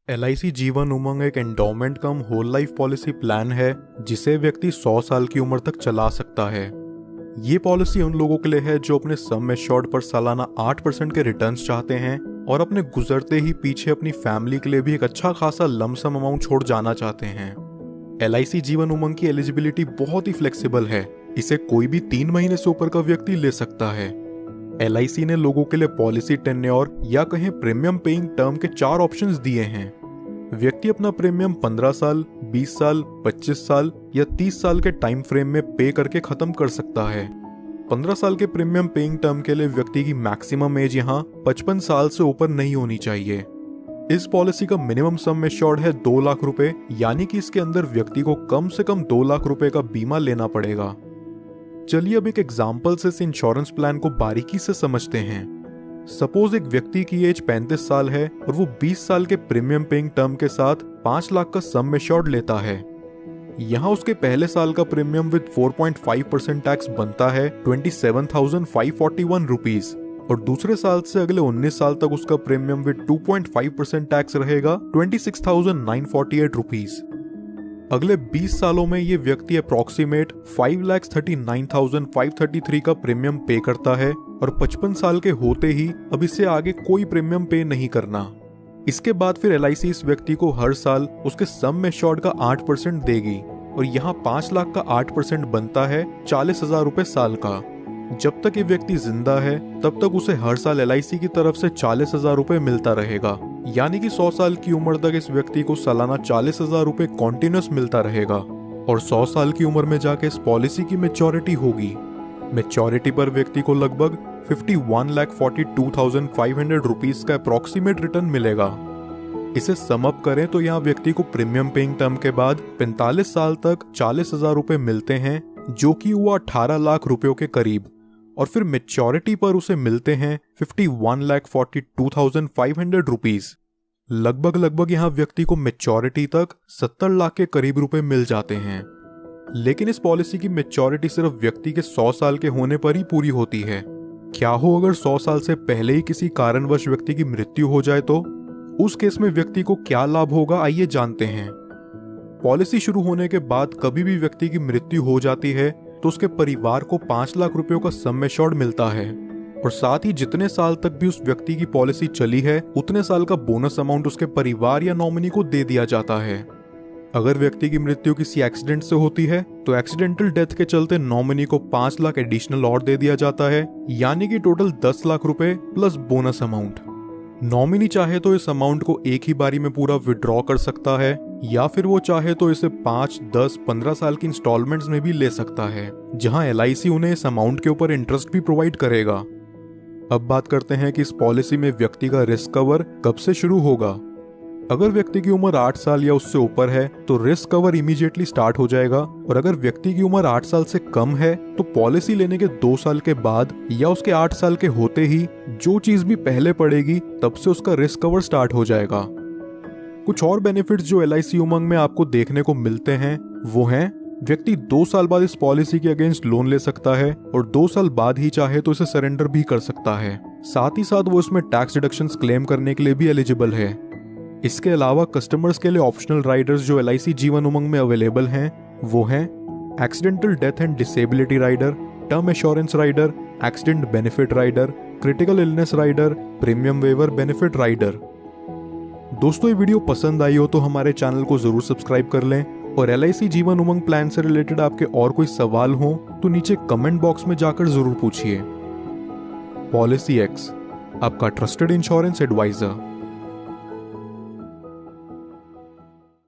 LIC Jeevan Umang एक endowment कम whole life policy plan है जिसे व्यक्ति 100 साल की उम्र तक चला सकता है। ये पॉलिसी उन लोगों के लिए है जो अपने सम एश्योर्ड पर सालाना 8% के रिटर्न्स चाहते हैं और अपने गुजरते ही पीछे अपनी फैमिली के लिए भी एक अच्छा खासा लमसम अमाउंट छोड़ जाना चाहते हैं। LIC जीवन उमंग की एलिजिबिलिटी बहुत ही फ्लेक्सिबल है। इसे कोई भी 3 महीने से ऊपर का व्यक्ति ले सकता है। LIC ने लोगों के लिए पॉलिसी टेन्योर या कहें प्रीमियम पेइंग टर्म के 4 ऑप्शंस दिए हैं। व्यक्ति अपना प्रीमियम 15 साल, 20 साल, 25 साल या 30 साल के टाइम फ्रेम में पे करके खत्म कर सकता है। 15 साल के प्रीमियम पेइंग टर्म के लिए व्यक्ति की मैक्सिमम एज यहाँ 55 साल से ऊपर नहीं होनी चाहिए। इस पॉलिसी का मिनिमम सम एश्योर्ड है 2 लाख रुपए, यानी कि इसके अंदर व्यक्ति को कम से कम 2 लाख रुपए का बीमा लेना पड़ेगा। चलिए अब एक एग्जाम्पल से इस इंश्योरेंस प्लान को बारीकी से समझते हैं। सपोज एक व्यक्ति की एज 35 साल है और वो 20 साल के प्रीमियम पेइंग टर्म के साथ 5 लाख का सम एश्योर्ड लेता है। यहाँ उसके पहले साल का प्रीमियम विद 4.5% टैक्स बनता है 27,541 रुपीज और दूसरे साल से अगले 19 साल तक उसका प्रीमियम विद 2.5% टैक्स रहेगा 26,948 रुपीज। अगले 20 सालों में ये व्यक्ति अप्रॉक्सीमेट 5,39,533 का प्रीमियम पे करता है और 55 साल के होते ही अब इससे आगे कोई प्रीमियम पे नहीं करना। इसके बाद फिर LIC इस व्यक्ति को हर साल उसके सम एश्योर्ड का 8% देगी और यहाँ 5 लाख का 8% बनता है 40,000 रुपए साल का। जब तक ये व्यक्ति जिंदा है तब तक उसे हर साल LIC की तरफ से 40,000 रुपए मिलता रहेगा, यानी कि 100 साल की उम्र तक इस व्यक्ति को सालाना 40,000 रुपए कॉन्टिन्यूस मिलता रहेगा और 100 साल की उम्र में जाके इस पॉलिसी की मैच्योरिटी होगी। मैच्योरिटी पर व्यक्ति को लगभग 51,42,500 रुपीज का अप्रॉक्सीमेट रिटर्न मिलेगा। इसे सम अप करें तो यहाँ व्यक्ति को प्रीमियम पेइंग टर्म के बाद 45 साल तक 40,000 रुपए मिलते हैं, जो कि हुआ 18 लाख रुपयों के करीब, और फिर मैच्योरिटी पर उसे मिलते हैं 51,42,500 रुपीज। लगभग यहाँ व्यक्ति को मैच्योरिटी तक 70 लाख के करीब रुपए मिल जाते हैं। लेकिन इस पॉलिसी की मैच्योरिटी सिर्फ व्यक्ति के 100 साल के होने पर ही पूरी होती है। क्या हो अगर 100 साल से पहले ही किसी कारणवश व्यक्ति की मृत्यु हो जाए तो उस केस में व्यक्ति को क्या लाभ होगा, आइए जानते हैं। पॉलिसी शुरू होने के बाद कभी भी व्यक्ति की मृत्यु हो जाती है तो उसके परिवार को 5 लाख रुपयों का सम एश्योर्ड मिलता है और साथ ही जितने साल तक भी उस व्यक्ति की पॉलिसी चली है उतने साल का बोनस अमाउंट उसके परिवार या नॉमिनी को दे दिया जाता है। अगर व्यक्ति की मृत्यु किसी एक्सीडेंट से होती है तो एक्सीडेंटल डेथ के चलते नॉमिनी को 5 लाख एडिशनल और दे दिया जाता है, यानी कि टोटल 10 लाख रुपए प्लस बोनस अमाउंट। नॉमिनी चाहे तो इस अमाउंट को एक ही बारी में पूरा विड्रॉ कर सकता है या फिर वो चाहे तो इसे 5, 10, 15 साल की इंस्टॉलमेंट्स में भी ले सकता है, जहां LIC उन्हें इस अमाउंट के ऊपर इंटरेस्ट भी प्रोवाइड करेगा। अब बात करते हैं कि इस पॉलिसी में व्यक्ति का रिस्क कवर कब से शुरू होगा। अगर व्यक्ति की उम्र 8 साल या उससे ऊपर है तो रिस्क कवर इमीडिएटली स्टार्ट हो जाएगा, और अगर व्यक्ति की उम्र 8 साल से कम है तो पॉलिसी लेने के 2 साल के बाद या उसके 8 साल के होते ही जो चीज भी पहले पड़ेगी तब से उसका रिस्क कवर स्टार्ट हो जाएगा। कुछ और बेनिफिट्स जो LIC उमंग में आपको देखने को मिलते हैं वो हैं, व्यक्ति 2 साल बाद इस पॉलिसी के अगेंस्ट लोन ले सकता है और 2 साल बाद ही चाहे तो इसे सरेंडर भी कर सकता है। साथ ही साथ वो इसमें टैक्स डिडक्शंस क्लेम करने के लिए भी एलिजिबल है। इसके अलावा कस्टमर्स के लिए ऑप्शनल राइडर्स जो LIC जीवन उमंग में अवेलेबल हैं वो हैं accidental death and disability rider, term assurance rider, accident benefit rider, critical illness rider, premium waiver benefit rider. दोस्तों ये वीडियो पसंद आई हो तो हमारे चैनल को जरूर सब्सक्राइब कर लें, और LIC जीवन उमंग प्लान से रिलेटेड आपके और कोई सवाल हो तो नीचे कमेंट बॉक्स में जाकर जरूर पूछिए। पॉलिसी एक्स, आपका ट्रस्टेड इंश्योरेंस एडवाइजर।